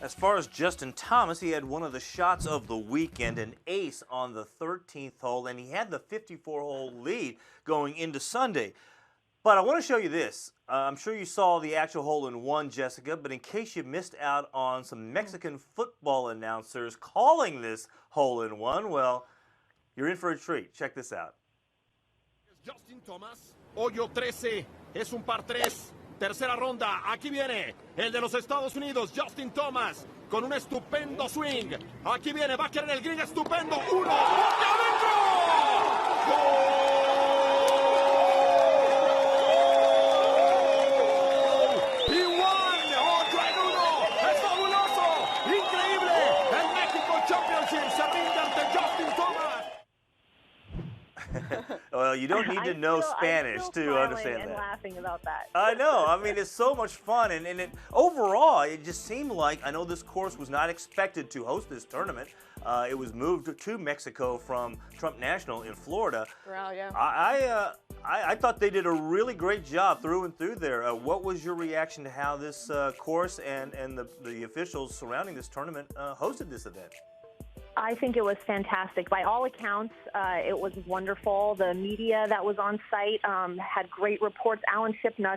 As far as Justin Thomas, he had one of the shots of the weekend, an ace on the 13th hole, and he had the 54-hole lead going into Sunday. But I want to show you this. I'm sure you saw the actual hole-in-one, Jessica, but in case you missed out on some Mexican football announcers calling this hole-in-one, well, you're in for a treat. Check this out. Justin Thomas, hoyo 13, es un par 3. Tercera ronda, aquí viene el de los Estados Unidos, Justin Thomas, con un estupendo swing. Aquí viene, va a querer el green estupendo. ¡Uno! ¡Y adentro! ¡Gol! ¡Y one! ¡Otro en uno! ¡Es fabuloso! ¡Increíble! El Mexico Championship se rinde ante Justin Thomas. Well, you don't need to know Spanish to understand and that. Laughing about that. I know. I mean, it's so much fun, and overall, it just seemed like, I know this course was not expected to host this tournament. It was moved to Mexico from Trump National in Florida. Wow, yeah. I thought they did a really great job through and through there. What was your reaction to how this course and the officials surrounding this tournament hosted this event? I think it was fantastic. By all accounts, it was wonderful. The media that was on site had great reports. Alan Shipnuck,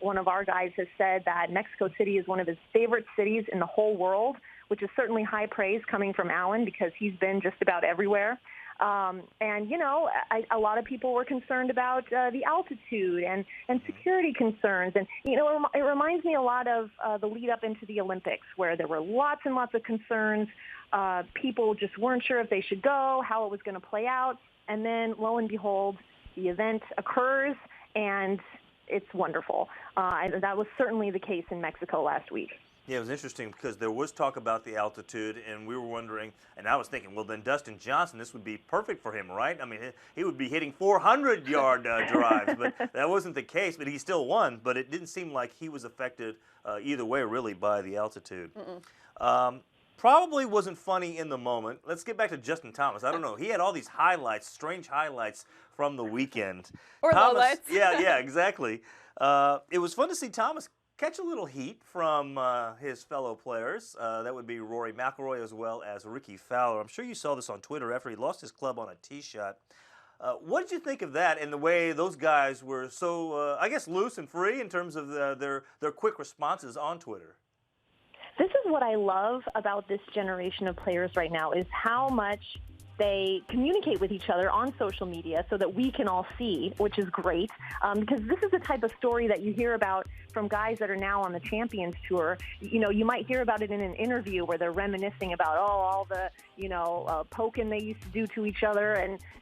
one of our guys, has said that Mexico City is one of his favorite cities in the whole world, which is certainly high praise coming from Alan because he's been just about everywhere. And, you know, a lot of people were concerned about the altitude and security concerns. And, you know, it reminds me a lot of the lead up into the Olympics where there were lots and lots of concerns. People just weren't sure if they should go, how it was going to play out. And then, lo and behold, the event occurs, and it's wonderful. That was certainly the case in Mexico last week. Yeah, it was interesting because there was talk about the altitude, and we were wondering, and I was thinking, well, then Dustin Johnson, this would be perfect for him, right? I mean, he would be hitting 400-yard drives, but that wasn't the case, but he still won. But it didn't seem like he was affected either way, really, by the altitude. Probably wasn't funny in the moment. Let's get back to Justin Thomas. I don't know. He had all these highlights, strange highlights from the weekend. Or lowlights. Yeah, exactly. It was fun to see Thomas catch a little heat from his fellow players. That would be Rory McIlroy as well as Ricky Fowler. I'm sure you saw this on Twitter after he lost his club on a tee shot. What did you think of that and the way those guys were so, I guess, loose and free in terms of their quick responses on Twitter? This is what I love about this generation of players right now is how much they communicate with each other on social media so that we can all see, which is great, because this is the type of story that you hear about from guys that are now on the Champions Tour. You know, you might hear about it in an interview where they're reminiscing about, all the, poking they used to do to each other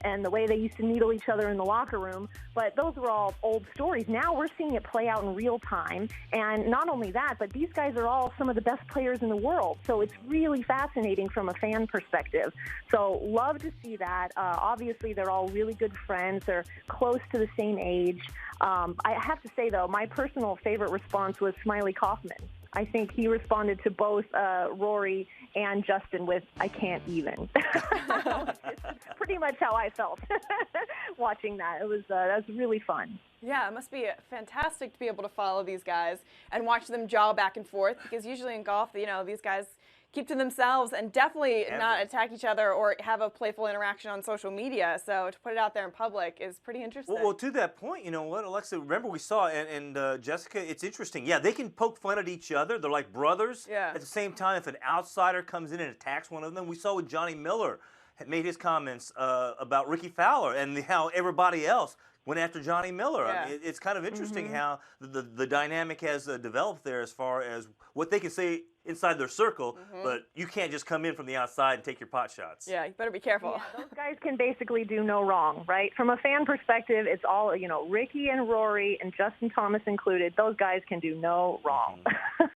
and the way they used to needle each other in the locker room. But those were all old stories. Now we're seeing it play out in real time. And not only that, but these guys are all some of the best players in the world. So it's really fascinating from a fan perspective. So love to see that. Obviously, they're all really good friends. They're close to the same age. I have to say, though, my personal favorite response was Smiley Kaufman. I think he responded to both Rory and Justin with, "I can't even." It's pretty much how I felt watching that. That was really fun. Yeah, it must be fantastic to be able to follow these guys and watch them jog back and forth, because usually in golf, these guys keep to themselves and definitely not attack each other or have a playful interaction on social media. So to put it out there in public is pretty interesting. Well, to that point, you know what, Alexa, remember we saw, and Jessica, it's interesting. Yeah, they can poke fun at each other. They're like brothers. Yeah. At the same time, if an outsider comes in and attacks one of them, we saw with Johnny Miller had made his comments about Ricky Fowler and how everybody else went after Johnny Miller. Yeah. I mean, it's kind of interesting how the dynamic has developed there as far as what they can say inside their circle, but you can't just come in from the outside and take your pot shots. Yeah, you better be careful. Yeah, those guys can basically do no wrong, right? From a fan perspective, it's all, Ricky and Rory and Justin Thomas included, those guys can do no wrong.